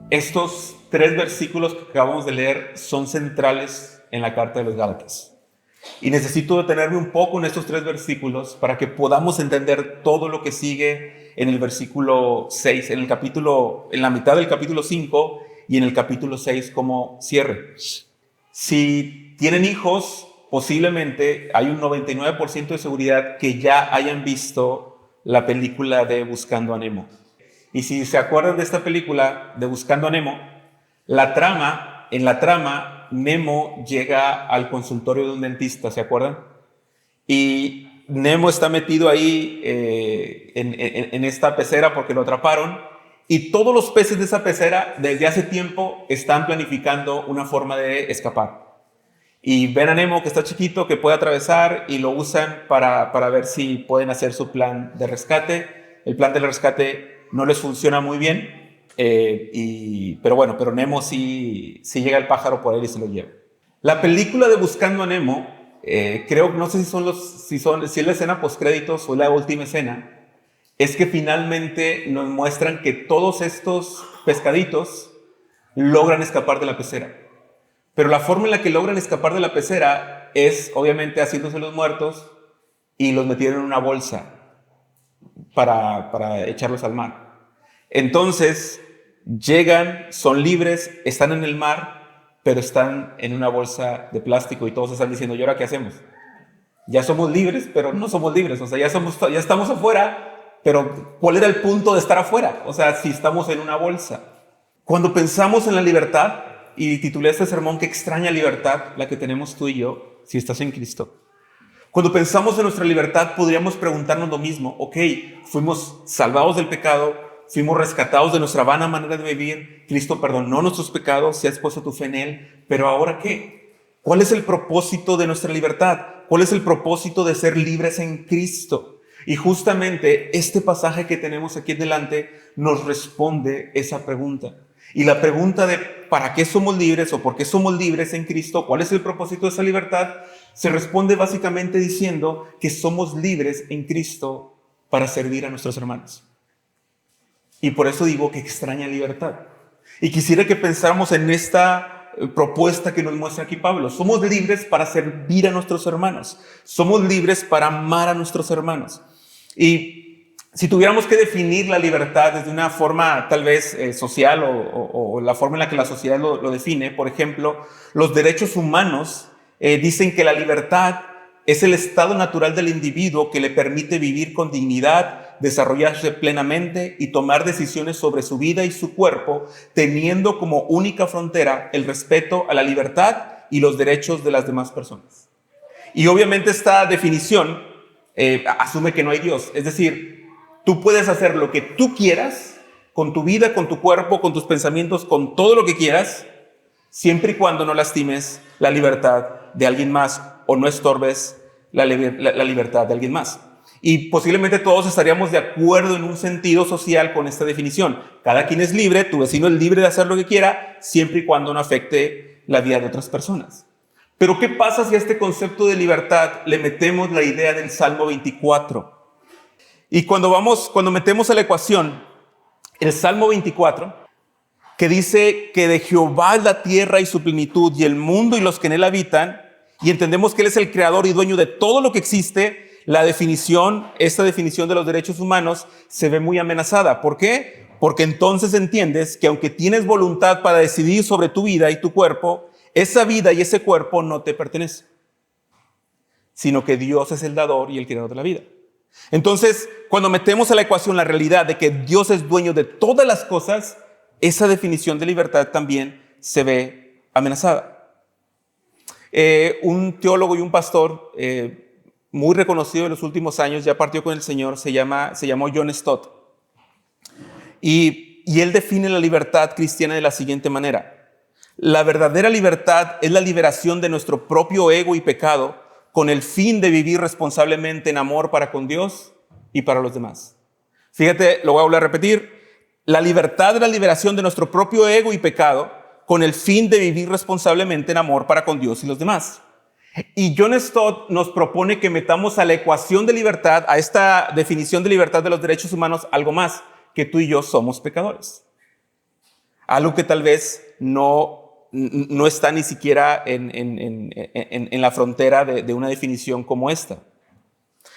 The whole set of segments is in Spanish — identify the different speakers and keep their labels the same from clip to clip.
Speaker 1: Estos 3 versículos que acabamos de leer son centrales en la carta de los Gálatas. Y necesito detenerme un poco en estos 3 versículos para que podamos entender todo lo que sigue en el versículo 6, en la mitad del capítulo 5 y en el capítulo 6 como cierre. Si tienen hijos, posiblemente hay un 99% de seguridad que ya hayan visto la película de Buscando a Nemo. Y si se acuerdan de esta película de Buscando a Nemo, en la trama, Nemo llega al consultorio de un dentista, ¿se acuerdan? Y Nemo está metido ahí en esta pecera porque lo atraparon, y todos los peces de esa pecera desde hace tiempo están planificando una forma de escapar. Y ven a Nemo, que está chiquito, que puede atravesar, y lo usan para ver si pueden hacer su plan de rescate. El plan de rescate no les funciona muy bien, pero Nemo sí llega el pájaro por él y se lo lleva. La película de Buscando a Nemo, creo, no sé si es la escena postcréditos o la última escena, es que finalmente nos muestran que todos estos pescaditos logran escapar de la pecera. Pero la forma en la que logran escapar de la pecera es, obviamente, haciéndose los muertos y los metieron en una bolsa para echarlos al mar. Entonces, llegan, son libres, están en el mar, pero están en una bolsa de plástico y todos están diciendo, ¿y ahora qué hacemos? Ya somos libres, pero no somos libres. O sea, ya estamos afuera, pero ¿cuál era el punto de estar afuera? O sea, si estamos en una bolsa. Cuando pensamos en la libertad, y titulé este sermón, qué extraña libertad la que tenemos tú y yo, si estás en Cristo. Cuando pensamos en nuestra libertad, podríamos preguntarnos lo mismo. Ok, fuimos salvados del pecado, fuimos rescatados de nuestra vana manera de vivir, Cristo perdonó nuestros pecados, si has puesto tu fe en Él, pero ¿ahora qué? ¿Cuál es el propósito de nuestra libertad? ¿Cuál es el propósito de ser libres en Cristo? Y justamente este pasaje que tenemos aquí delante nos responde esa pregunta. Y la pregunta de ¿para qué somos libres o por qué somos libres en Cristo? ¿Cuál es el propósito de esa libertad? Se responde básicamente diciendo que somos libres en Cristo para servir a nuestros hermanos. Y por eso digo que extraña libertad. Y quisiera que pensáramos en esta propuesta que nos muestra aquí Pablo. Somos libres para servir a nuestros hermanos. Somos libres para amar a nuestros hermanos. Y si tuviéramos que definir la libertad desde una forma tal vez social o la forma en la que la sociedad lo define, por ejemplo, los derechos humanos dicen que la libertad es el estado natural del individuo que le permite vivir con dignidad, desarrollarse plenamente y tomar decisiones sobre su vida y su cuerpo, teniendo como única frontera el respeto a la libertad y los derechos de las demás personas. Y obviamente esta definición asume que no hay Dios, es decir, tú puedes hacer lo que tú quieras con tu vida, con tu cuerpo, con tus pensamientos, con todo lo que quieras, siempre y cuando no lastimes la libertad de alguien más o no estorbes la libertad de alguien más. Y posiblemente todos estaríamos de acuerdo en un sentido social con esta definición. Cada quien es libre, tu vecino es libre de hacer lo que quiera, siempre y cuando no afecte la vida de otras personas. Pero ¿qué pasa si a este concepto de libertad le metemos la idea del Salmo 24? Y cuando metemos a la ecuación el Salmo 24, que dice que de Jehová es la tierra y su plenitud y el mundo y los que en él habitan, y entendemos que él es el creador y dueño de todo lo que existe, esta definición de los derechos humanos se ve muy amenazada. ¿Por qué? Porque entonces entiendes que aunque tienes voluntad para decidir sobre tu vida y tu cuerpo, esa vida y ese cuerpo no te pertenecen, sino que Dios es el dador y el creador de la vida. Entonces, cuando metemos a la ecuación la realidad de que Dios es dueño de todas las cosas, esa definición de libertad también se ve amenazada. Un teólogo y un pastor muy reconocido en los últimos años, ya partió con el Señor, se llamó John Stott. Y él define la libertad cristiana de la siguiente manera. La verdadera libertad es la liberación de nuestro propio ego y pecado con el fin de vivir responsablemente en amor para con Dios y para los demás. Fíjate, lo voy a volver a repetir. La libertad es la liberación de nuestro propio ego y pecado con el fin de vivir responsablemente en amor para con Dios y los demás. Y John Stott nos propone que metamos a la ecuación de libertad, a esta definición de libertad de los derechos humanos, algo más, que tú y yo somos pecadores. Algo que tal vez no está ni siquiera en la frontera de una definición como esta.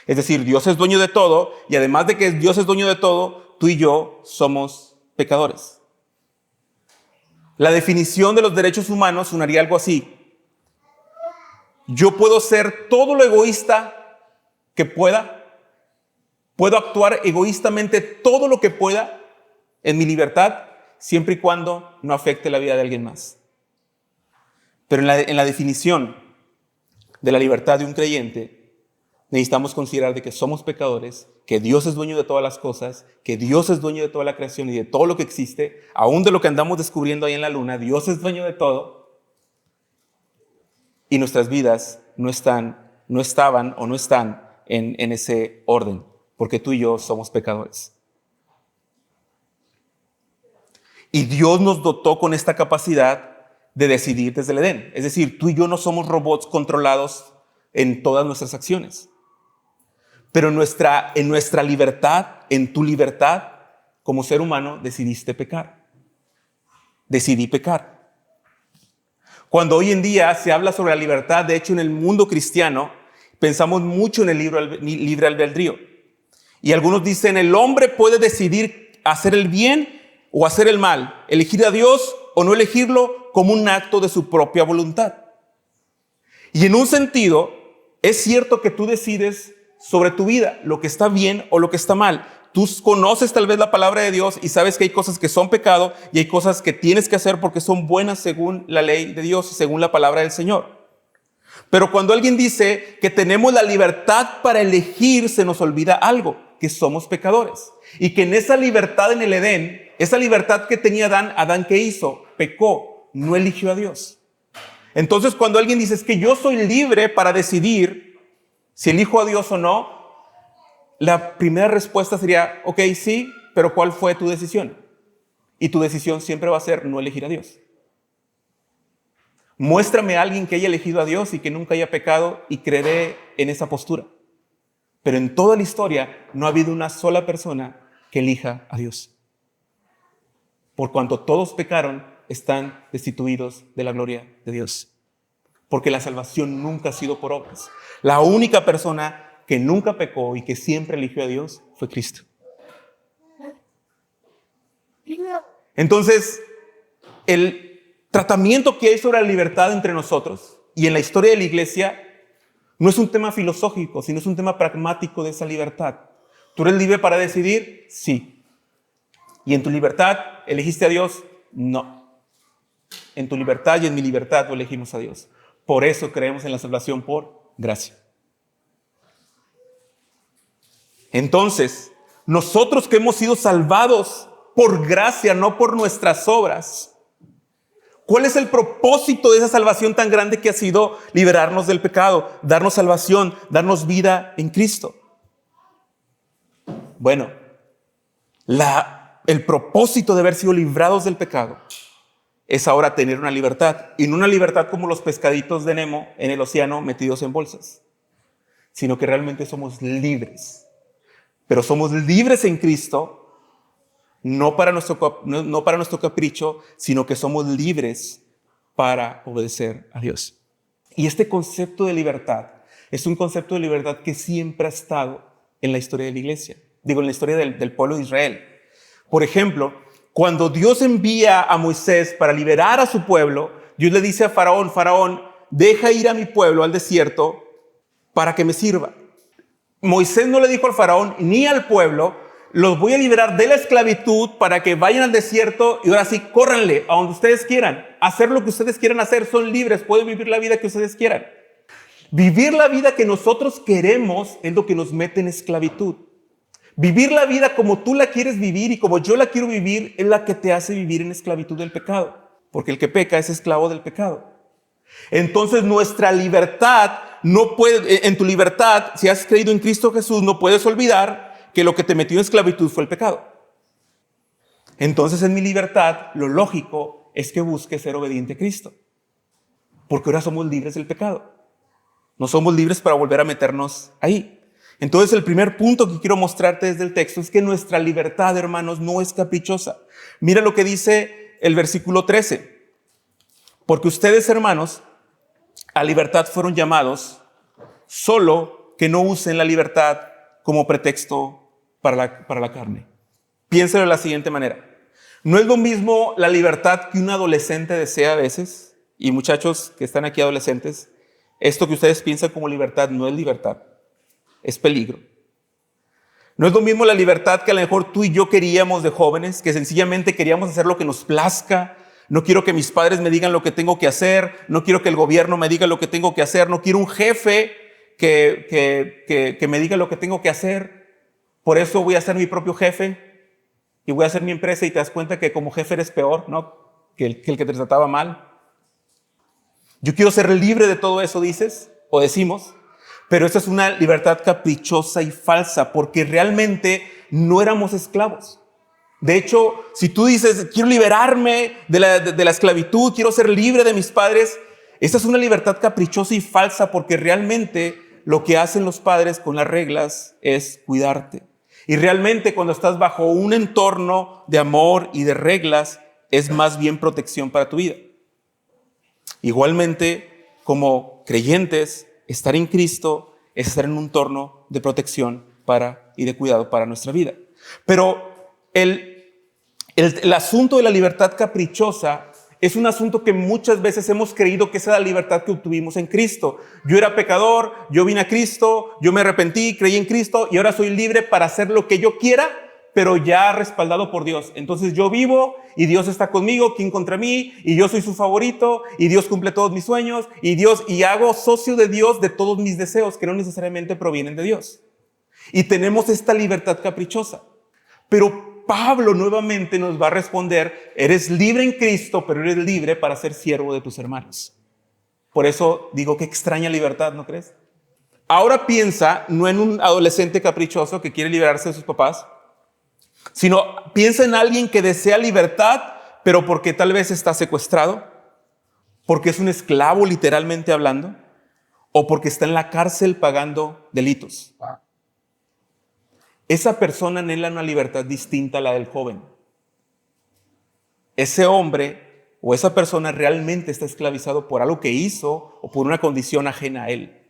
Speaker 1: Es decir, Dios es dueño de todo, y además de que Dios es dueño de todo, tú y yo somos pecadores. La definición de los derechos humanos sonaría algo así. Yo puedo ser todo lo egoísta que pueda, puedo actuar egoístamente todo lo que pueda en mi libertad, siempre y cuando no afecte la vida de alguien más. Pero en la definición de la libertad de un creyente, necesitamos considerar de que somos pecadores, que Dios es dueño de todas las cosas, que Dios es dueño de toda la creación y de todo lo que existe, aún de lo que andamos descubriendo ahí en la luna. Dios es dueño de todo. Y nuestras vidas no estaban o no están en ese orden, porque tú y yo somos pecadores. Y Dios nos dotó con esta capacidad de decidir desde el Edén. Es decir, tú y yo no somos robots controlados en todas nuestras acciones. Pero en nuestra libertad, en tu libertad, como ser humano, decidiste pecar. Decidí pecar. Cuando hoy en día se habla sobre la libertad, de hecho en el mundo cristiano, pensamos mucho en el libre albedrío. Y algunos dicen, el hombre puede decidir hacer el bien o hacer el mal, elegir a Dios o no elegirlo como un acto de su propia voluntad. Y en un sentido, es cierto que tú decides sobre tu vida, lo que está bien o lo que está mal. Tú conoces tal vez la palabra de Dios y sabes que hay cosas que son pecado y hay cosas que tienes que hacer porque son buenas según la ley de Dios y según la palabra del Señor. Pero cuando alguien dice que tenemos la libertad para elegir, se nos olvida algo, que somos pecadores. Y que en esa libertad en el Edén, esa libertad que tenía Adán, ¿qué hizo? Pecó, no eligió a Dios. Entonces cuando alguien dice es que yo soy libre para decidir si elijo a Dios o no, la primera respuesta sería, ok, sí, pero ¿cuál fue tu decisión? Y tu decisión siempre va a ser no elegir a Dios. Muéstrame a alguien que haya elegido a Dios y que nunca haya pecado y creeré en esa postura. Pero en toda la historia no ha habido una sola persona que elija a Dios. Por cuanto todos pecaron, están destituidos de la gloria de Dios. Porque la salvación nunca ha sido por obras. La única persona que nunca pecó y que siempre eligió a Dios fue Cristo. Entonces, el tratamiento que hay sobre la libertad entre nosotros y en la historia de la iglesia no es un tema filosófico, sino es un tema pragmático de esa libertad. ¿Tú eres libre para decidir? Sí. ¿Y en tu libertad elegiste a Dios? No. En tu libertad y en mi libertad no elegimos a Dios. Por eso creemos en la salvación por gracia. Entonces, nosotros que hemos sido salvados por gracia, no por nuestras obras, ¿cuál es el propósito de esa salvación tan grande que ha sido liberarnos del pecado, darnos salvación, darnos vida en Cristo? Bueno, el propósito de haber sido librados del pecado es ahora tener una libertad, y no una libertad como los pescaditos de Nemo en el océano metidos en bolsas, sino que realmente somos libres. Pero somos libres en Cristo, no para nuestro capricho, sino que somos libres para obedecer a Dios. Y este concepto de libertad es un concepto de libertad que siempre ha estado en la historia de la iglesia. Digo, en la historia del pueblo de Israel. Por ejemplo, cuando Dios envía a Moisés para liberar a su pueblo, Dios le dice a Faraón, Faraón, deja ir a mi pueblo al desierto para que me sirva. Moisés no le dijo al faraón ni al pueblo, los voy a liberar de la esclavitud para que vayan al desierto y ahora sí, córranle a donde ustedes quieran, hacer lo que ustedes quieran hacer, son libres, pueden vivir la vida que ustedes quieran. Vivir la vida que nosotros queremos es lo que nos mete en esclavitud. Vivir la vida como tú la quieres vivir y como yo la quiero vivir es la que te hace vivir en esclavitud del pecado, porque el que peca es esclavo del pecado. Entonces nuestra libertad no puede, en tu libertad, si has creído en Cristo Jesús, no puedes olvidar que lo que te metió en esclavitud fue el pecado. Entonces en mi libertad, lo lógico es que busques ser obediente a Cristo, porque ahora somos libres del pecado. No somos libres para volver a meternos ahí. Entonces el primer punto que quiero mostrarte desde el texto es que nuestra libertad, hermanos, no es caprichosa. Mira lo que dice el versículo 13. Porque ustedes, hermanos, a libertad fueron llamados, solo que no usen la libertad como pretexto para la carne. Piénsalo de la siguiente manera. No es lo mismo la libertad que un adolescente desea a veces, y muchachos que están aquí adolescentes, esto que ustedes piensan como libertad no es libertad, es peligro. No es lo mismo la libertad que a lo mejor tú y yo queríamos de jóvenes, que sencillamente queríamos hacer lo que nos plazca. No quiero que mis padres me digan lo que tengo que hacer, no quiero que el gobierno me diga lo que tengo que hacer, no quiero un jefe que me diga lo que tengo que hacer. Por eso voy a ser mi propio jefe y voy a hacer mi empresa, y te das cuenta que como jefe eres peor, ¿no? que el que te trataba mal. Yo quiero ser libre de todo eso, dices o decimos, pero esa es una libertad caprichosa y falsa, porque realmente no éramos esclavos. De hecho, si tú dices, quiero liberarme de la esclavitud, quiero ser libre de mis padres, esa es una libertad caprichosa y falsa, porque realmente lo que hacen los padres con las reglas es cuidarte. Y realmente cuando estás bajo un entorno de amor y de reglas, es más bien protección para tu vida. Igualmente, como creyentes, estar en Cristo es estar en un entorno de protección y de cuidado para nuestra vida. Pero el asunto de la libertad caprichosa es un asunto que muchas veces hemos creído que esa es la libertad que obtuvimos en Cristo. Yo era pecador, yo vine a Cristo, yo me arrepentí, creí en Cristo y ahora soy libre para hacer lo que yo quiera, pero ya respaldado por Dios. Entonces yo vivo y Dios está conmigo, ¿quién contra mí? Y yo soy su favorito y Dios cumple todos mis sueños y hago socio de Dios de todos mis deseos que no necesariamente provienen de Dios. Y tenemos esta libertad caprichosa. Pero Pablo nuevamente nos va a responder, eres libre en Cristo, pero eres libre para ser siervo de tus hermanos. Por eso digo que extraña libertad, ¿no crees? Ahora piensa no en un adolescente caprichoso que quiere liberarse de sus papás, sino piensa en alguien que desea libertad, pero porque tal vez está secuestrado, porque es un esclavo literalmente hablando, o porque está en la cárcel pagando delitos. Esa persona anhela una libertad distinta a la del joven. Ese hombre o esa persona realmente está esclavizado por algo que hizo o por una condición ajena a él.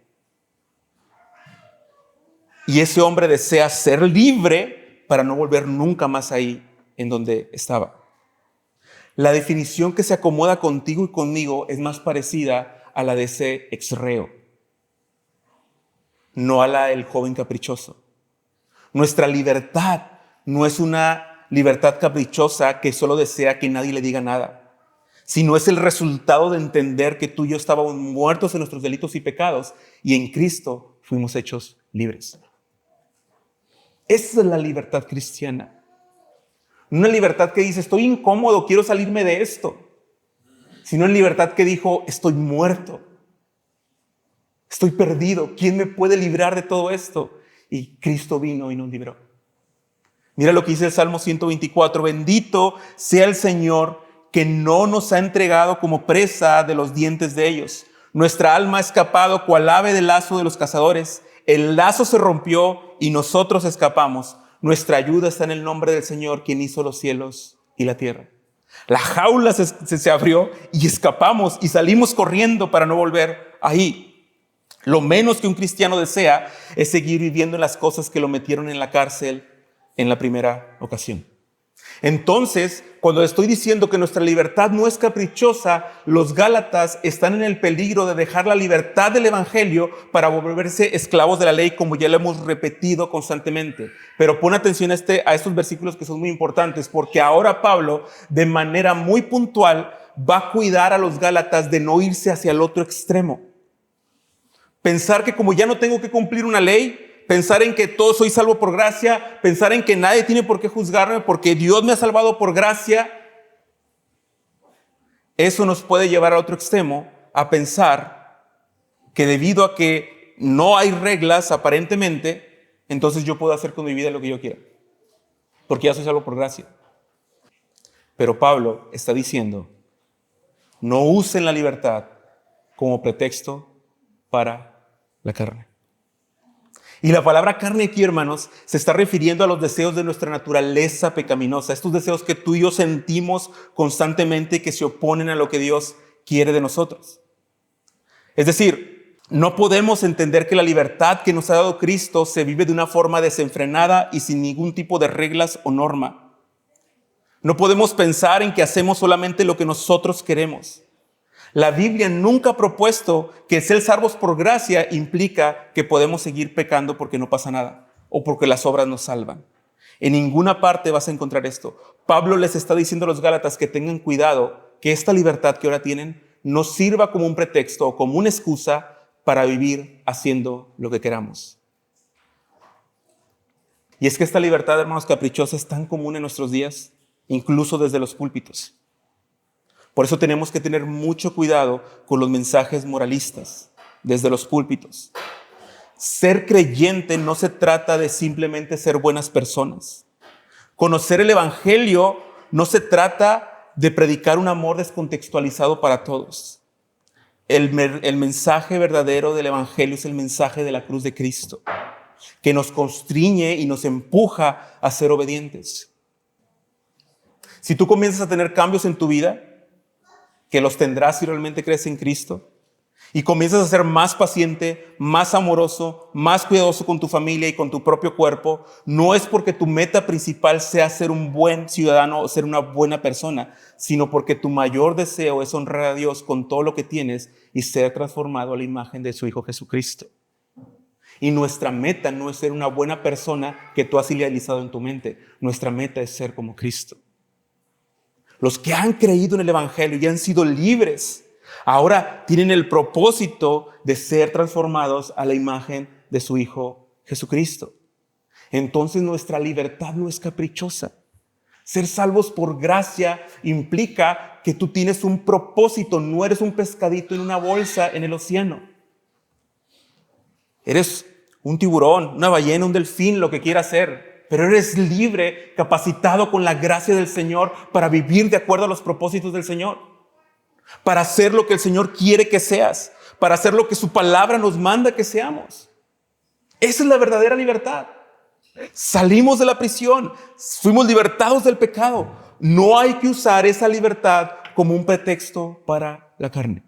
Speaker 1: Y ese hombre desea ser libre para no volver nunca más ahí en donde estaba. La definición que se acomoda contigo y conmigo es más parecida a la de ese exreo, no a la del joven caprichoso. Nuestra libertad no es una libertad caprichosa que solo desea que nadie le diga nada, sino es el resultado de entender que tú y yo estábamos muertos en nuestros delitos y pecados y en Cristo fuimos hechos libres. Esa es la libertad cristiana. Una libertad que dice, estoy incómodo, quiero salirme de esto. Sino una libertad que dijo, estoy muerto. Estoy perdido. ¿Quién me puede librar de todo esto? Y Cristo vino y nos libró. Mira lo que dice el Salmo 124. Bendito sea el Señor que no nos ha entregado como presa de los dientes de ellos. Nuestra alma ha escapado cual ave del lazo de los cazadores. El lazo se rompió y nosotros escapamos. Nuestra ayuda está en el nombre del Señor, quien hizo los cielos y la tierra. La jaula se abrió y escapamos y salimos corriendo para no volver ahí. Lo menos que un cristiano desea es seguir viviendo en las cosas que lo metieron en la cárcel en la primera ocasión. Entonces, cuando estoy diciendo que nuestra libertad no es caprichosa, los Gálatas están en el peligro de dejar la libertad del evangelio para volverse esclavos de la ley, como ya lo hemos repetido constantemente. Pero pon atención a estos versículos que son muy importantes, porque ahora Pablo, de manera muy puntual, va a cuidar a los Gálatas de no irse hacia el otro extremo. Pensar que como ya no tengo que cumplir una ley, pensar en que todo soy salvo por gracia, pensar en que nadie tiene por qué juzgarme porque Dios me ha salvado por gracia, eso nos puede llevar a otro extremo, a pensar que debido a que no hay reglas aparentemente, entonces yo puedo hacer con mi vida lo que yo quiera, porque ya soy salvo por gracia. Pero Pablo está diciendo, no usen la libertad como pretexto para la carne. Y la palabra carne aquí, hermanos, se está refiriendo a los deseos de nuestra naturaleza pecaminosa, estos deseos que tú y yo sentimos constantemente y que se oponen a lo que Dios quiere de nosotros. Es decir, no podemos entender que la libertad que nos ha dado Cristo se vive de una forma desenfrenada y sin ningún tipo de reglas o norma. No podemos pensar en que hacemos solamente lo que nosotros queremos. La Biblia nunca ha propuesto que el ser salvos por gracia implica que podemos seguir pecando porque no pasa nada o porque las obras nos salvan. En ninguna parte vas a encontrar esto. Pablo les está diciendo a los Gálatas que tengan cuidado, que esta libertad que ahora tienen no sirva como un pretexto o como una excusa para vivir haciendo lo que queramos. Y es que esta libertad, hermanos, caprichosa es tan común en nuestros días, incluso desde los púlpitos. Por eso tenemos que tener mucho cuidado con los mensajes moralistas desde los púlpitos. Ser creyente no se trata de simplemente ser buenas personas. Conocer el Evangelio no se trata de predicar un amor descontextualizado para todos. El mensaje verdadero del Evangelio es el mensaje de la cruz de Cristo, que nos constriñe y nos empuja a ser obedientes. Si tú comienzas a tener cambios en tu vida, que los tendrás si realmente crees en Cristo, y comienzas a ser más paciente, más amoroso, más cuidadoso con tu familia y con tu propio cuerpo, no es porque tu meta principal sea ser un buen ciudadano o ser una buena persona, sino porque tu mayor deseo es honrar a Dios con todo lo que tienes y ser transformado a la imagen de su Hijo Jesucristo. Y nuestra meta no es ser una buena persona que tú has idealizado en tu mente. Nuestra meta es ser como Cristo. Los que han creído en el Evangelio y han sido libres, ahora tienen el propósito de ser transformados a la imagen de su Hijo Jesucristo. Entonces nuestra libertad no es caprichosa. Ser salvos por gracia implica que tú tienes un propósito, no eres un pescadito en una bolsa en el océano. Eres un tiburón, una ballena, un delfín, lo que quieras ser. Pero eres libre, capacitado con la gracia del Señor para vivir de acuerdo a los propósitos del Señor. Para hacer lo que el Señor quiere que seas. Para hacer lo que su palabra nos manda que seamos. Esa es la verdadera libertad. Salimos de la prisión. Fuimos libertados del pecado. No hay que usar esa libertad como un pretexto para la carne.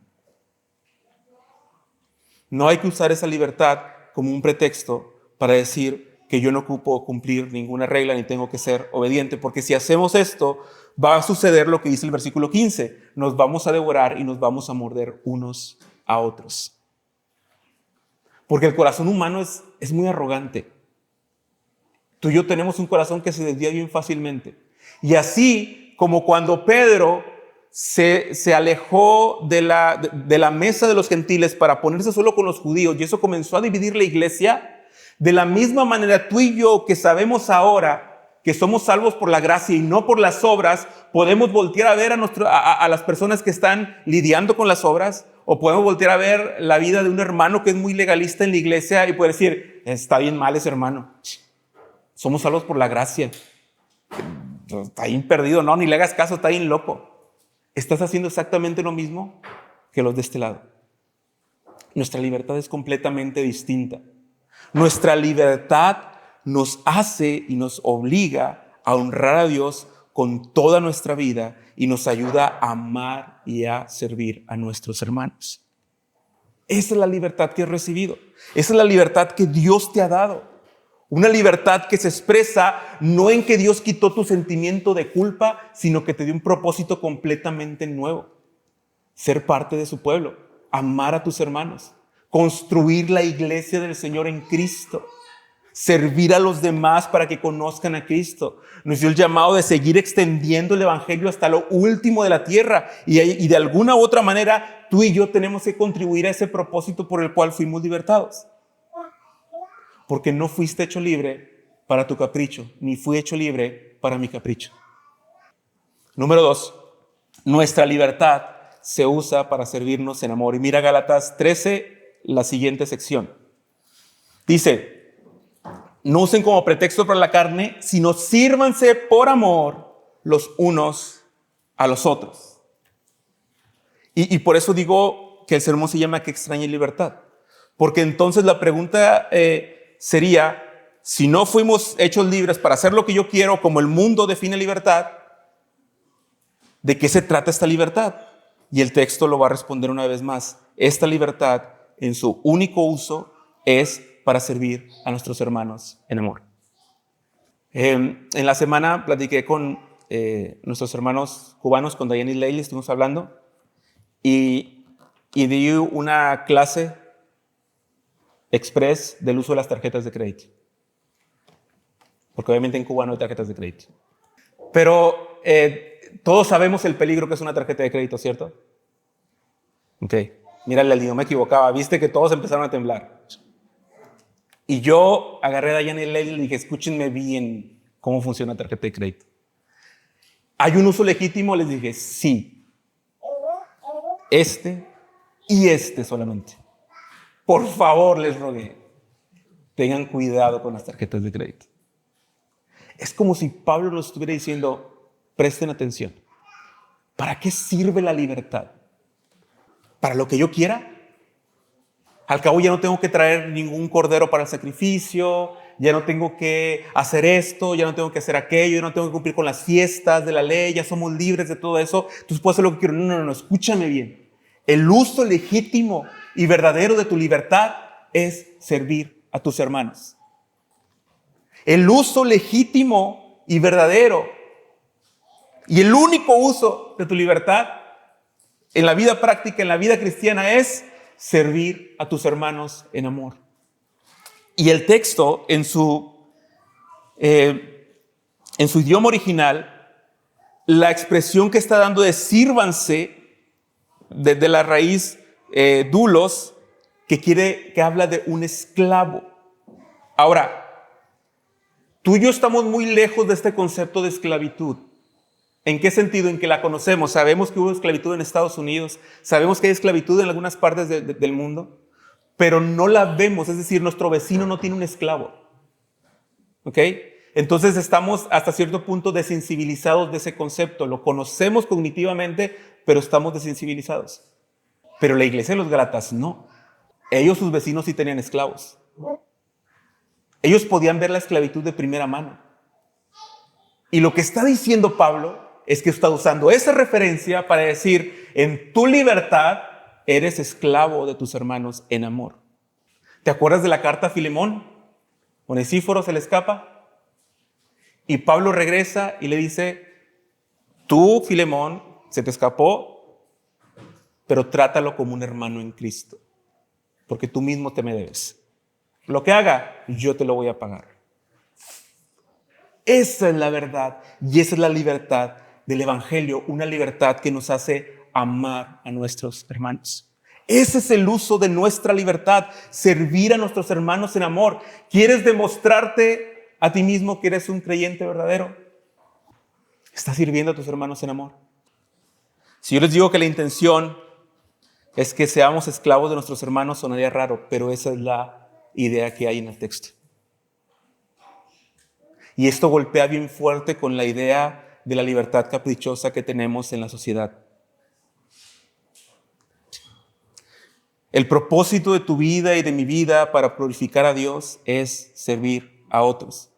Speaker 1: No hay que usar esa libertad como un pretexto para decir que yo no ocupo cumplir ninguna regla ni tengo que ser obediente, porque si hacemos esto, va a suceder lo que dice el versículo 15. Nos vamos a devorar y nos vamos a morder unos a otros. Porque el corazón humano es muy arrogante. Tú y yo tenemos un corazón que se desvía bien fácilmente. Y así como cuando Pedro se alejó de la mesa de los gentiles para ponerse solo con los judíos, y eso comenzó a dividir la iglesia, de la misma manera tú y yo, que sabemos ahora que somos salvos por la gracia y no por las obras, podemos voltear a ver a las personas que están lidiando con las obras, o podemos voltear a ver la vida de un hermano que es muy legalista en la iglesia y poder decir, está bien mal ese hermano. Somos salvos por la gracia. Está bien perdido, no, ni le hagas caso, está bien loco. Estás haciendo exactamente lo mismo que los de este lado. Nuestra libertad es completamente distinta. Nuestra libertad nos hace y nos obliga a honrar a Dios con toda nuestra vida y nos ayuda a amar y a servir a nuestros hermanos. Esa es la libertad que has recibido. Esa es la libertad que Dios te ha dado. Una libertad que se expresa no en que Dios quitó tu sentimiento de culpa, sino que te dio un propósito completamente nuevo. Ser parte de su pueblo, amar a tus hermanos, construir la iglesia del Señor en Cristo, servir a los demás para que conozcan a Cristo. Nos dio el llamado de seguir extendiendo el Evangelio hasta lo último de la tierra y de alguna u otra manera tú y yo tenemos que contribuir a ese propósito por el cual fuimos libertados. Porque no fuiste hecho libre para tu capricho, ni fui hecho libre para mi capricho. Número 2, nuestra libertad se usa para servirnos en amor. Y mira Gálatas 13, la siguiente sección. Dice, no usen como pretexto para la carne, sino sírvanse por amor los unos a los otros. Y por eso digo que el sermón se llama "Qué extraña libertad". Porque entonces la pregunta sería, si no fuimos hechos libres para hacer lo que yo quiero, como el mundo define libertad, ¿de qué se trata esta libertad? Y el texto lo va a responder una vez más. Esta libertad, en su único uso, es para servir a nuestros hermanos en amor. En la semana platiqué con nuestros hermanos cubanos, con Diane y Leila, estuvimos hablando, y di una clase express del uso de las tarjetas de crédito. Porque obviamente en Cuba no hay tarjetas de crédito. Pero todos sabemos el peligro que es una tarjeta de crédito, ¿cierto? Ok. Mírale, no me equivocaba. Viste que todos empezaron a temblar. Y yo agarré a Diane y Leila y le dije, escúchenme bien cómo funciona la tarjeta de crédito. ¿Hay un uso legítimo? Les dije, sí. Este y este solamente. Por favor, les rogué, tengan cuidado con las tarjetas de crédito. Es como si Pablo nos estuviera diciendo, presten atención. ¿Para qué sirve la libertad? ¿Para lo que yo quiera? Al cabo ya no tengo que traer ningún cordero para el sacrificio, ya no tengo que hacer esto, ya no tengo que hacer aquello, ya no tengo que cumplir con las fiestas de la ley, ya somos libres de todo eso, entonces puedo hacer lo que quiero. No, escúchame bien. El uso legítimo y verdadero de tu libertad es servir a tus hermanos. El uso legítimo y verdadero y el único uso de tu libertad en la vida práctica, en la vida cristiana, es servir a tus hermanos en amor. Y el texto en su idioma original, la expresión que está dando de sírvanse, de la raíz dulos, que habla de un esclavo. Ahora, tú y yo estamos muy lejos de este concepto de esclavitud. ¿En qué sentido? En que la conocemos. Sabemos que hubo esclavitud en Estados Unidos, sabemos que hay esclavitud en algunas partes del mundo, pero no la vemos, es decir, nuestro vecino no tiene un esclavo. ¿Ok? Entonces estamos hasta cierto punto desensibilizados de ese concepto. Lo conocemos cognitivamente, pero estamos desensibilizados. Pero la iglesia de los Gálatas no. Ellos, sus vecinos, sí tenían esclavos. Ellos podían ver la esclavitud de primera mano. Y lo que está diciendo Pablo es que está usando esa referencia para decir, en tu libertad eres esclavo de tus hermanos en amor. ¿Te acuerdas de la carta a Filemón? Onesíforo se le escapa y Pablo regresa y le dice, tú, Filemón, se te escapó, pero trátalo como un hermano en Cristo, porque tú mismo te me debes. Lo que haga, yo te lo voy a pagar. Esa es la verdad y esa es la libertad del Evangelio, una libertad que nos hace amar a nuestros hermanos. Ese es el uso de nuestra libertad, servir a nuestros hermanos en amor. ¿Quieres demostrarte a ti mismo que eres un creyente verdadero? ¿Estás sirviendo a tus hermanos en amor? Si yo les digo que la intención es que seamos esclavos de nuestros hermanos, sonaría raro, pero esa es la idea que hay en el texto. Y esto golpea bien fuerte con la idea de la libertad caprichosa que tenemos en la sociedad. El propósito de tu vida y de mi vida para glorificar a Dios es servir a otros.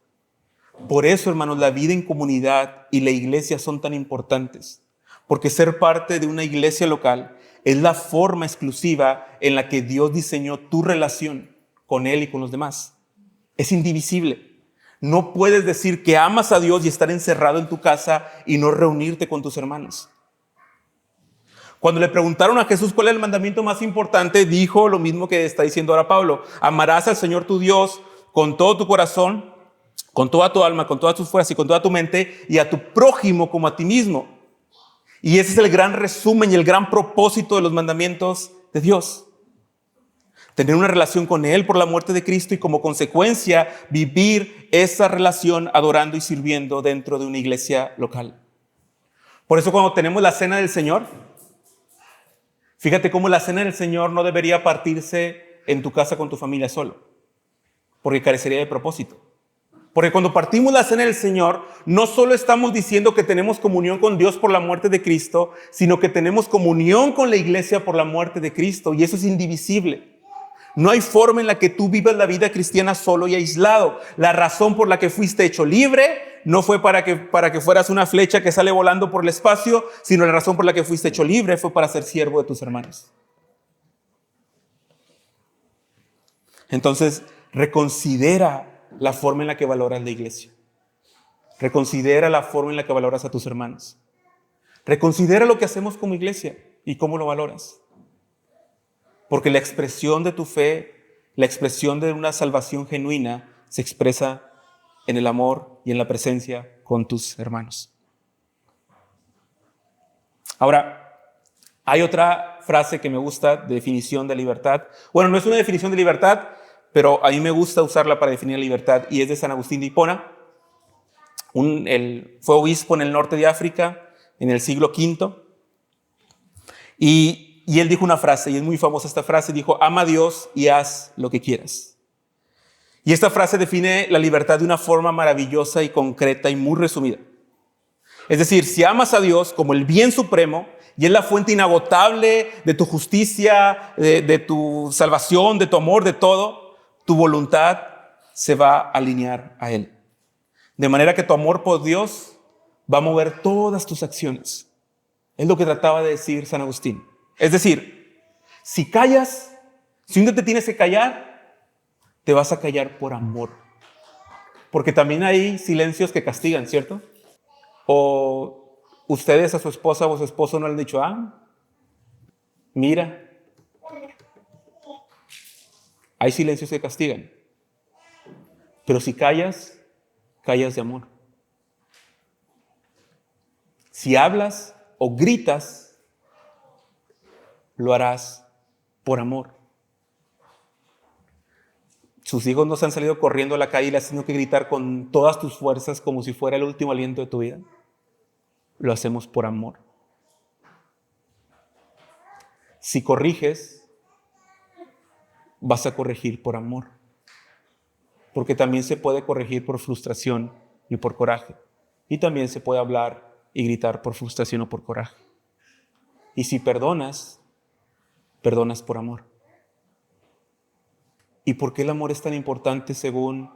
Speaker 1: Por eso, hermanos, la vida en comunidad y la iglesia son tan importantes. Porque ser parte de una iglesia local es la forma exclusiva en la que Dios diseñó tu relación con Él y con los demás. Es indivisible. No puedes decir que amas a Dios y estar encerrado en tu casa y no reunirte con tus hermanos. Cuando le preguntaron a Jesús cuál es el mandamiento más importante, dijo lo mismo que está diciendo ahora Pablo. Amarás al Señor tu Dios con todo tu corazón, con toda tu alma, con todas tus fuerzas y con toda tu mente, y a tu prójimo como a ti mismo. Y ese es el gran resumen y el gran propósito de los mandamientos de Dios. Tener una relación con Él por la muerte de Cristo y como consecuencia vivir esa relación adorando y sirviendo dentro de una iglesia local. Por eso cuando tenemos la cena del Señor, fíjate cómo la cena del Señor no debería partirse en tu casa con tu familia solo, porque carecería de propósito. Porque cuando partimos la cena del Señor, no solo estamos diciendo que tenemos comunión con Dios por la muerte de Cristo, sino que tenemos comunión con la iglesia por la muerte de Cristo, y eso es indivisible. No hay forma en la que tú vivas la vida cristiana solo y aislado. La razón por la que fuiste hecho libre no fue para que fueras una flecha que sale volando por el espacio, sino la razón por la que fuiste hecho libre fue para ser siervo de tus hermanos. Entonces, reconsidera la forma en la que valoras la iglesia. Reconsidera la forma en la que valoras a tus hermanos. Reconsidera lo que hacemos como iglesia y cómo lo valoras. Porque la expresión de tu fe, la expresión de una salvación genuina, se expresa en el amor y en la presencia con tus hermanos. Ahora, hay otra frase que me gusta de definición de libertad. Bueno, no es una definición de libertad, pero a mí me gusta usarla para definir libertad, y es de San Agustín de Hipona. Fue obispo en el norte de África en el siglo V. Y él dijo una frase, y es muy famosa esta frase, dijo: ama a Dios y haz lo que quieras. Y esta frase define la libertad de una forma maravillosa y concreta y muy resumida. Es decir, si amas a Dios como el bien supremo, y es la fuente inagotable de tu justicia, de tu salvación, de tu amor, de todo, tu voluntad se va a alinear a Él. De manera que tu amor por Dios va a mover todas tus acciones. Es lo que trataba de decir San Agustín. Es decir, si callas, si un día te tienes que callar, te vas a callar por amor. Porque también hay silencios que castigan, ¿cierto? O ustedes a su esposa o a su esposo no le han dicho: mira. Hay silencios que castigan. Pero si callas, callas de amor. Si hablas o gritas, lo harás por amor. Sus hijos no se han salido corriendo a la calle y le has tenido que gritar con todas tus fuerzas como si fuera el último aliento de tu vida. Lo hacemos por amor. Si corriges, vas a corregir por amor. Porque también se puede corregir por frustración y por coraje. Y también se puede hablar y gritar por frustración o por coraje. Y si perdonas, perdonas por amor. ¿Y por qué el amor es tan importante según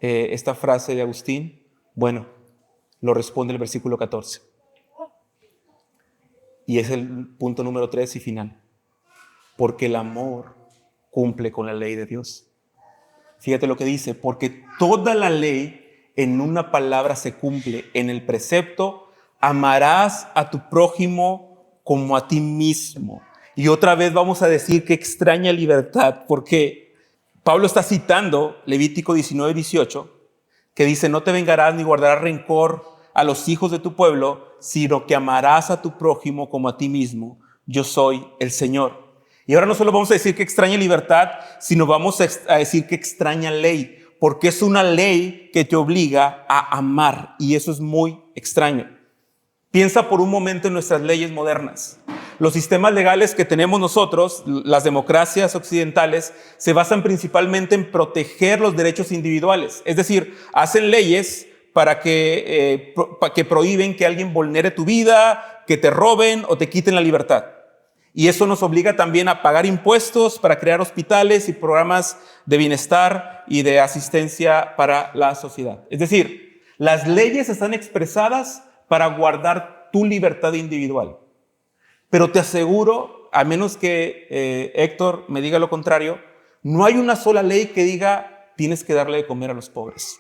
Speaker 1: esta frase de Agustín? Bueno, lo responde el versículo 14. Y es el punto número 3 y final. Porque el amor cumple con la ley de Dios. Fíjate lo que dice: porque toda la ley en una palabra se cumple, en el precepto: amarás a tu prójimo como a ti mismo. Y otra vez vamos a decir que extraña libertad, porque Pablo está citando Levítico 19:18, que dice: no te vengarás ni guardarás rencor a los hijos de tu pueblo, sino que amarás a tu prójimo como a ti mismo. Yo soy el Señor. Y ahora no solo vamos a decir que extraña libertad, sino vamos a decir que extraña ley, porque es una ley que te obliga a amar, y eso es muy extraño. Piensa por un momento en nuestras leyes modernas. Los sistemas legales que tenemos nosotros, las democracias occidentales, se basan principalmente en proteger los derechos individuales. Es decir, hacen leyes para que prohíben que alguien vulnere tu vida, que te roben o te quiten la libertad. Y eso nos obliga también a pagar impuestos para crear hospitales y programas de bienestar y de asistencia para la sociedad. Es decir, las leyes están expresadas para guardar tu libertad individual. Pero te aseguro, a menos que Héctor me diga lo contrario, no hay una sola ley que diga: tienes que darle de comer a los pobres.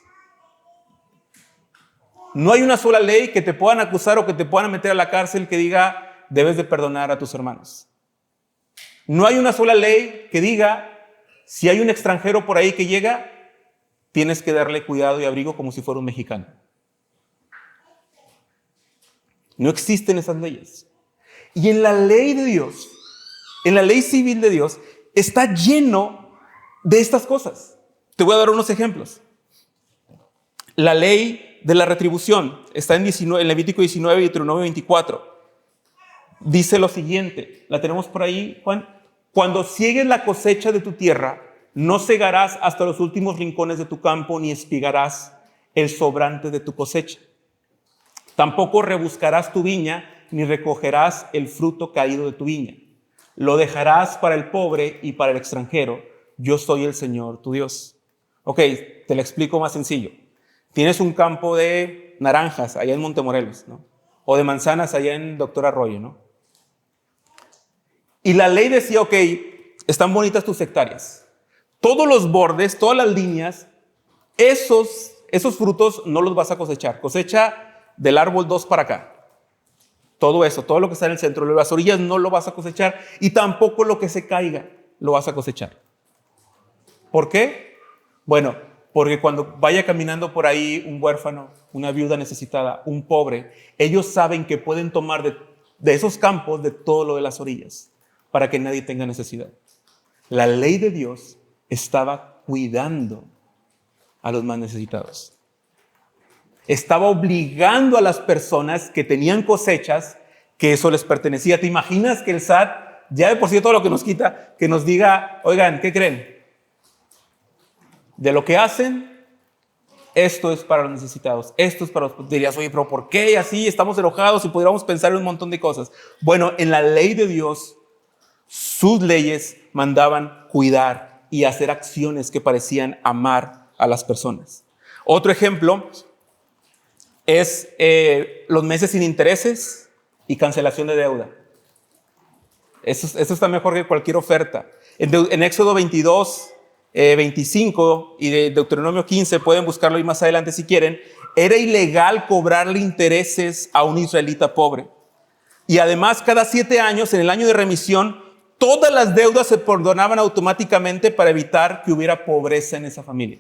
Speaker 1: No hay una sola ley que te puedan acusar o que te puedan meter a la cárcel que diga: debes de perdonar a tus hermanos. No hay una sola ley que diga: si hay un extranjero por ahí que llega, tienes que darle cuidado y abrigo como si fuera un mexicano. No existen esas leyes. Y en la ley de Dios, en la ley civil de Dios, está lleno de estas cosas. Te voy a dar unos ejemplos. La ley de la retribución está en Levítico 19 y Deuteronomio 24. Dice lo siguiente, la tenemos por ahí, Juan. Cuando ciegues la cosecha de tu tierra, no cegarás hasta los últimos rincones de tu campo, ni espigarás el sobrante de tu cosecha. Tampoco rebuscarás tu viña, ni recogerás el fruto caído de tu viña. lo dejarás para el pobre y para el extranjero. Yo soy el Señor, tu Dios. Ok, te lo explico más sencillo. Tienes un campo de naranjas allá en Montemorelos, ¿no? O de manzanas allá en Doctor Arroyo, ¿no? Y la ley decía, ok, están bonitas tus hectáreas. Todos los bordes, todas las líneas, esos frutos no los vas a cosechar. Cosecha del árbol 2 para acá. Todo eso, todo lo que está en el centro de las orillas no lo vas a cosechar y tampoco lo que se caiga lo vas a cosechar. ¿Por qué? Bueno, porque cuando vaya caminando por ahí un huérfano, una viuda necesitada, un pobre, ellos saben que pueden tomar de esos campos, de todo lo de las orillas, para que nadie tenga necesidad. La ley de Dios estaba cuidando a los más necesitados. Estaba obligando a las personas que tenían cosechas que eso les pertenecía. ¿Te imaginas que el SAT, ya de por sí todo lo que nos quita, que nos diga, oigan, ¿qué creen? De lo que hacen, esto es para los necesitados, esto es para los... Dirías, oye, pero ¿por qué así? Estamos enojados y podríamos pensar en un montón de cosas. Bueno, en la ley de Dios, sus leyes mandaban cuidar y hacer acciones que parecían amar a las personas. Otro ejemplo es los meses sin intereses y cancelación de deuda. Eso está mejor que cualquier oferta. En Éxodo 22, 25 y de Deuteronomio 15, pueden buscarlo ahí más adelante si quieren, era ilegal cobrarle intereses a un israelita pobre. Y además, cada 7 años, en el año de remisión, todas las deudas se perdonaban automáticamente para evitar que hubiera pobreza en esa familia.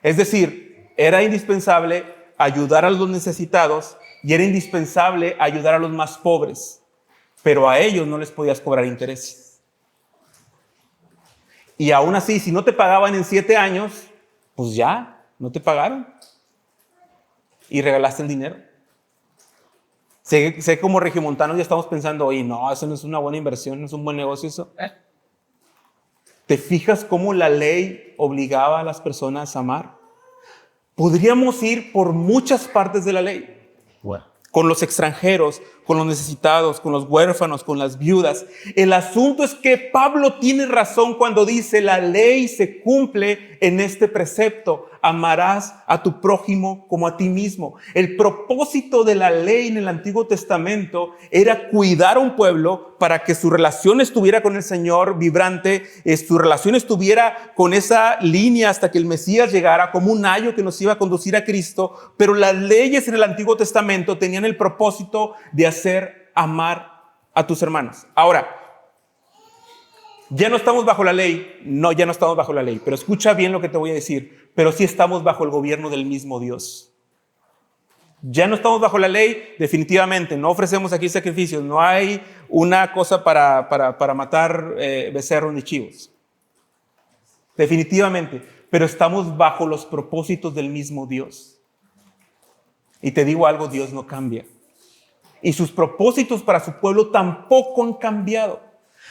Speaker 1: Es decir, era indispensable ayudar a los necesitados y era indispensable ayudar a los más pobres, pero a ellos no les podías cobrar intereses. Y aún así, si no te pagaban en 7 años, pues ya, no te pagaron y regalaste el dinero. Sé como regiomontanos ya estamos pensando, oye, no, eso no es una buena inversión, no es un buen negocio eso. ¿Te fijas cómo la ley obligaba a las personas a amar? Podríamos ir por muchas partes de la ley. Bueno. Con los extranjeros, con los necesitados, con los huérfanos, con las viudas. El asunto es que Pablo tiene razón cuando dice la ley se cumple en este precepto. Amarás a tu prójimo como a ti mismo. El propósito de la ley en el Antiguo Testamento era cuidar a un pueblo para que su relación estuviera con el Señor vibrante, su relación estuviera con esa línea hasta que el Mesías llegara como un ayo que nos iba a conducir a Cristo. Pero las leyes en el Antiguo Testamento tenían el propósito de hacer amar a tus hermanos. Ahora, ya no estamos bajo la ley. No, ya no estamos bajo la ley. Pero escucha bien lo que te voy a decir. Pero sí estamos bajo el gobierno del mismo Dios. Ya no estamos bajo la ley, definitivamente. No ofrecemos aquí sacrificios. No hay una cosa para matar becerros ni chivos. Definitivamente. Pero estamos bajo los propósitos del mismo Dios. Y te digo algo, Dios no cambia. Y sus propósitos para su pueblo tampoco han cambiado.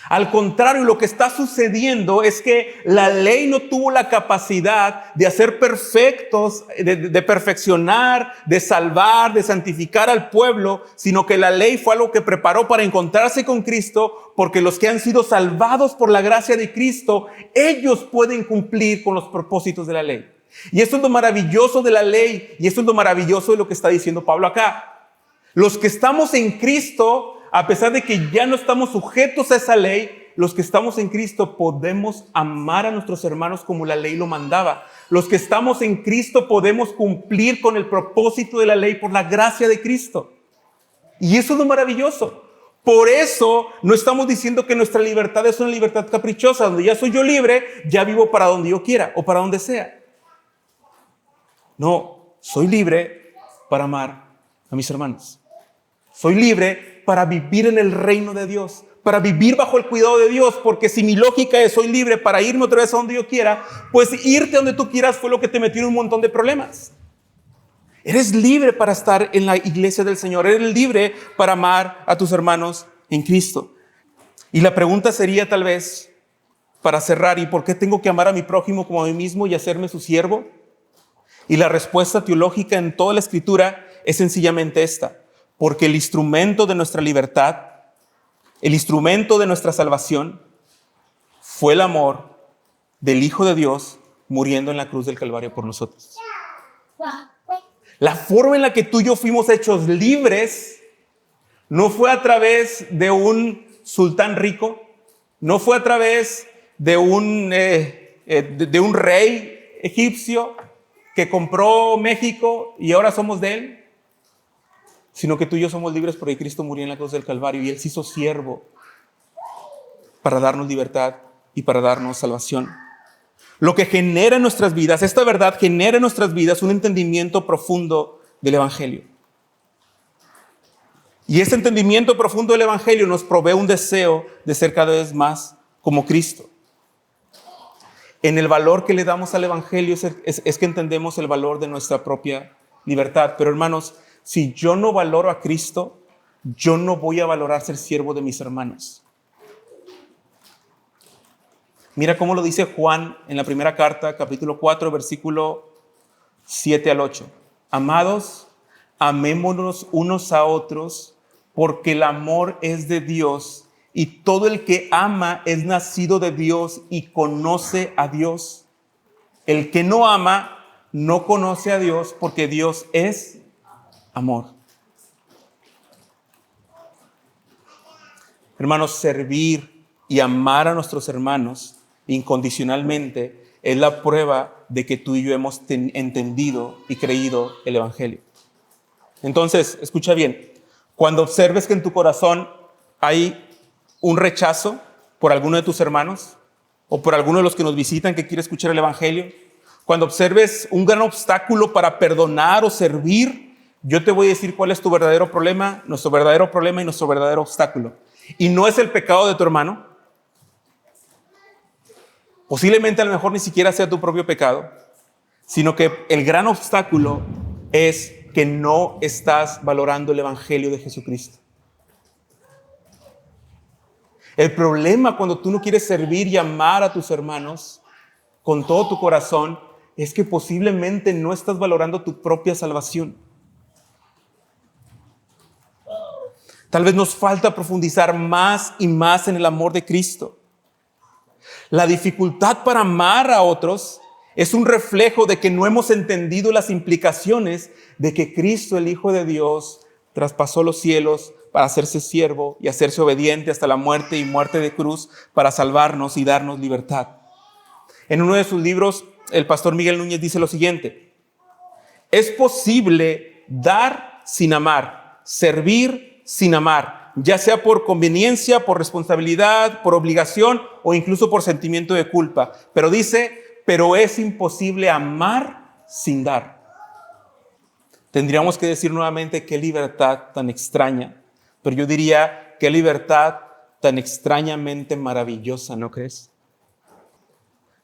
Speaker 1: Al contrario, lo que está sucediendo es que la ley no tuvo la capacidad de hacer perfectos, de perfeccionar, de salvar, de santificar al pueblo, sino que la ley fue algo que preparó para encontrarse con Cristo, porque los que han sido salvados por la gracia de Cristo, ellos pueden cumplir con los propósitos de la ley. Y esto es lo maravilloso de la ley, y esto es lo maravilloso de lo que está diciendo Pablo acá. Los que estamos en Cristo, a pesar de que ya no estamos sujetos a esa ley, los que estamos en Cristo podemos amar a nuestros hermanos como la ley lo mandaba. Los que estamos en Cristo podemos cumplir con el propósito de la ley por la gracia de Cristo. Y eso es lo maravilloso. Por eso no estamos diciendo que nuestra libertad es una libertad caprichosa, donde ya soy yo libre, ya vivo para donde yo quiera o para donde sea. No, soy libre para amar a mis hermanos. Soy libre para vivir en el reino de Dios, para vivir bajo el cuidado de Dios, porque si mi lógica es soy libre para irme otra vez a donde yo quiera, pues irte a donde tú quieras fue lo que te metió en un montón de problemas. Eres libre para estar en la iglesia del Señor, eres libre para amar a tus hermanos en Cristo. Y la pregunta sería tal vez, para cerrar, ¿y por qué tengo que amar a mi prójimo como a mí mismo y hacerme su siervo? Y la respuesta teológica en toda la Escritura es sencillamente esta. Porque el instrumento de nuestra libertad El instrumento de nuestra salvación fue el amor del Hijo de Dios muriendo en la cruz del Calvario por nosotros. La forma en la que tú y yo fuimos hechos libres no fue a través de un sultán rico, no fue a través de un rey egipcio que compró México y ahora somos de él, sino que tú y yo somos libres porque Cristo murió en la cruz del Calvario y Él se hizo siervo para darnos libertad y para darnos salvación. Lo que genera en nuestras vidas, esta verdad genera en nuestras vidas un entendimiento profundo del Evangelio. Y este entendimiento profundo del Evangelio nos provee un deseo de ser cada vez más como Cristo. En el valor que le damos al Evangelio es que entendemos el valor de nuestra propia libertad. Pero hermanos, si yo no valoro a Cristo, yo no voy a valorar ser siervo de mis hermanos. Mira cómo lo dice Juan en la primera carta, capítulo 4, versículo 7 al 8. Amados, amémonos unos a otros, porque el amor es de Dios, y todo el que ama es nacido de Dios y conoce a Dios. El que no ama no conoce a Dios, porque Dios es amor. Hermanos, servir y amar a nuestros hermanos incondicionalmente es la prueba de que tú y yo hemos entendido y creído el Evangelio. Entonces, escucha bien, cuando observes que en tu corazón hay un rechazo por alguno de tus hermanos o por alguno de los que nos visitan que quiere escuchar el Evangelio, cuando observes un gran obstáculo para perdonar o servir, yo te voy a decir cuál es tu verdadero problema, nuestro verdadero problema y nuestro verdadero obstáculo. Y no es el pecado de tu hermano. Posiblemente a lo mejor ni siquiera sea tu propio pecado, sino que el gran obstáculo es que no estás valorando el Evangelio de Jesucristo. El problema cuando tú no quieres servir y amar a tus hermanos con todo tu corazón es que posiblemente no estás valorando tu propia salvación. Tal vez nos falta profundizar más y más en el amor de Cristo. La dificultad para amar a otros es un reflejo de que no hemos entendido las implicaciones de que Cristo, el Hijo de Dios, traspasó los cielos para hacerse siervo y hacerse obediente hasta la muerte y muerte de cruz para salvarnos y darnos libertad. En uno de sus libros, el pastor Miguel Núñez dice lo siguiente: es posible dar sin amar, servir sin amar, ya sea por conveniencia, por responsabilidad, por obligación o incluso por sentimiento de culpa. Pero dice, pero es imposible amar sin dar. Tendríamos que decir nuevamente qué libertad tan extraña, pero yo diría qué libertad tan extrañamente maravillosa, ¿no crees?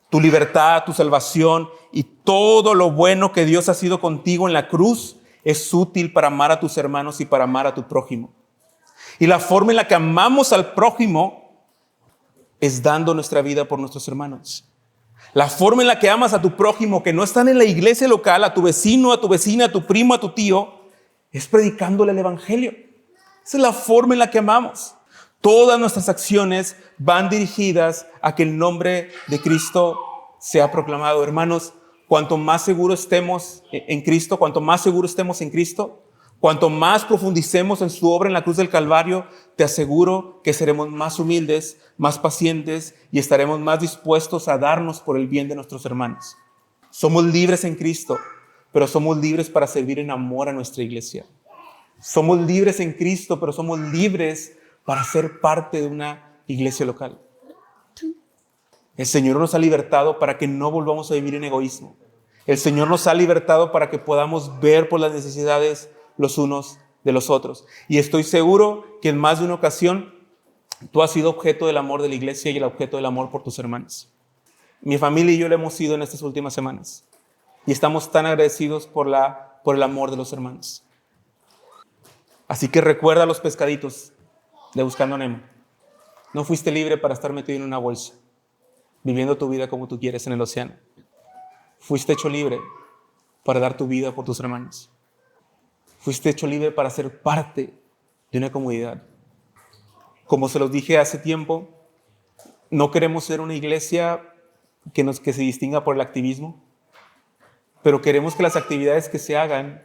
Speaker 1: Tu libertad, tu salvación y todo lo bueno que Dios ha sido contigo en la cruz es útil para amar a tus hermanos y para amar a tu prójimo. Y la forma en la que amamos al prójimo es dando nuestra vida por nuestros hermanos. La forma en la que amas a tu prójimo que no están en la iglesia local, a tu vecino, a tu vecina, a tu primo, a tu tío, es predicándole el Evangelio. Esa es la forma en la que amamos. Todas nuestras acciones van dirigidas a que el nombre de Cristo sea proclamado. Hermanos, cuanto más seguros estemos en Cristo, cuanto más seguros estemos en Cristo, cuanto más profundicemos en su obra en la cruz del Calvario, te aseguro que seremos más humildes, más pacientes y estaremos más dispuestos a darnos por el bien de nuestros hermanos. Somos libres en Cristo, pero somos libres para servir en amor a nuestra iglesia. Somos libres en Cristo, pero somos libres para ser parte de una iglesia local. El Señor nos ha libertado para que no volvamos a vivir en egoísmo. El Señor nos ha libertado para que podamos ver por las necesidades los unos de los otros. Y estoy seguro que en más de una ocasión tú has sido objeto del amor de la iglesia y el objeto del amor por tus hermanos. Mi familia y yo lo hemos sido en estas últimas semanas. Y estamos tan agradecidos por el amor de los hermanos. Así que recuerda a los pescaditos de Buscando a Nemo. No fuiste libre para estar metido en una bolsa, viviendo tu vida como tú quieres en el océano. Fuiste hecho libre para dar tu vida por tus hermanos. Fuiste hecho libre para ser parte de una comunidad. Como se los dije hace tiempo, no queremos ser una iglesia que se distinga por el activismo, pero queremos que las actividades que se hagan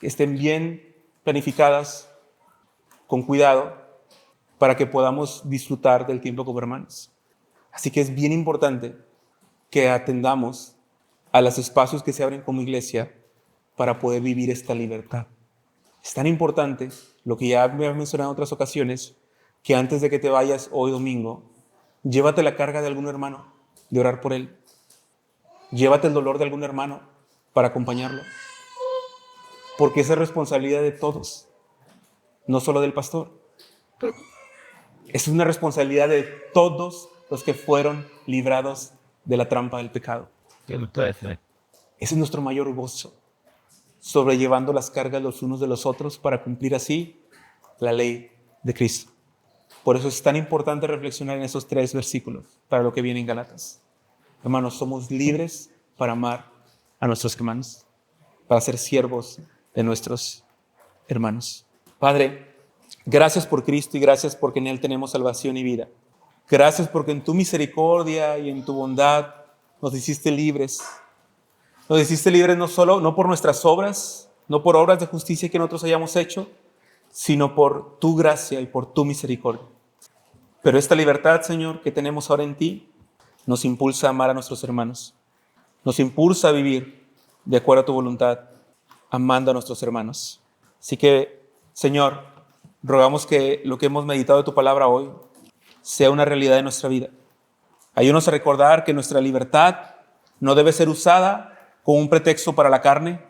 Speaker 1: estén bien planificadas, con cuidado, para que podamos disfrutar del tiempo como hermanos. Así que es bien importante que atendamos a los espacios que se abren como iglesia para poder vivir esta libertad. Es tan importante, lo que ya me he mencionado en otras ocasiones, que antes de que te vayas hoy domingo, llévate la carga de algún hermano, de orar por él. Llévate el dolor de algún hermano para acompañarlo. Porque esa es responsabilidad de todos, no solo del pastor. Es una responsabilidad de todos los que fueron librados de la trampa del pecado. Ese es nuestro mayor gozo, sobrellevando las cargas los unos de los otros para cumplir así la ley de Cristo. Por eso es tan importante reflexionar en esos 3 versículos para lo que viene en Gálatas. Hermanos, somos libres para amar a nuestros hermanos, para ser siervos de nuestros hermanos. Padre, gracias por Cristo y gracias porque en Él tenemos salvación y vida. Gracias porque en tu misericordia y en tu bondad nos hiciste libres. Nos hiciste libres no por nuestras obras, no por obras de justicia que nosotros hayamos hecho, sino por tu gracia y por tu misericordia. Pero esta libertad, Señor, que tenemos ahora en ti, nos impulsa a amar a nuestros hermanos. Nos impulsa a vivir de acuerdo a tu voluntad, amando a nuestros hermanos. Así que, Señor, rogamos que lo que hemos meditado de tu palabra hoy sea una realidad de nuestra vida. Ayúdanos a recordar que nuestra libertad no debe ser usada como un pretexto para la carne,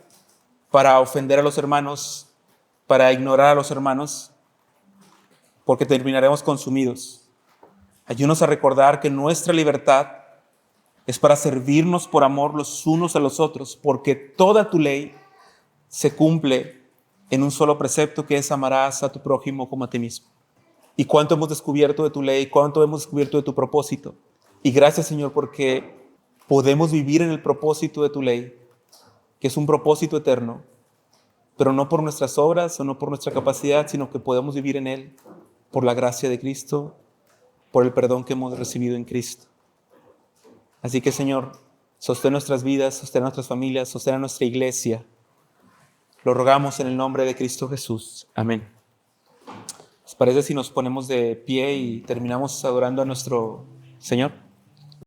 Speaker 1: para ofender a los hermanos, para ignorar a los hermanos, porque terminaremos consumidos. Ayúdanos a recordar que nuestra libertad es para servirnos por amor los unos a los otros, porque toda tu ley se cumple en un solo precepto, que es amarás a tu prójimo como a ti mismo. Y cuánto hemos descubierto de tu ley, cuánto hemos descubierto de tu propósito. Y gracias, Señor, porque podemos vivir en el propósito de tu ley, que es un propósito eterno, pero no por nuestras obras o no por nuestra capacidad, sino que podemos vivir en él por la gracia de Cristo, por el perdón que hemos recibido en Cristo. Así que, Señor, sostén nuestras vidas, sostén nuestras familias, sostén a nuestra iglesia. Lo rogamos en el nombre de Cristo Jesús. Amén. ¿Les parece si nos ponemos de pie y terminamos adorando a nuestro Señor?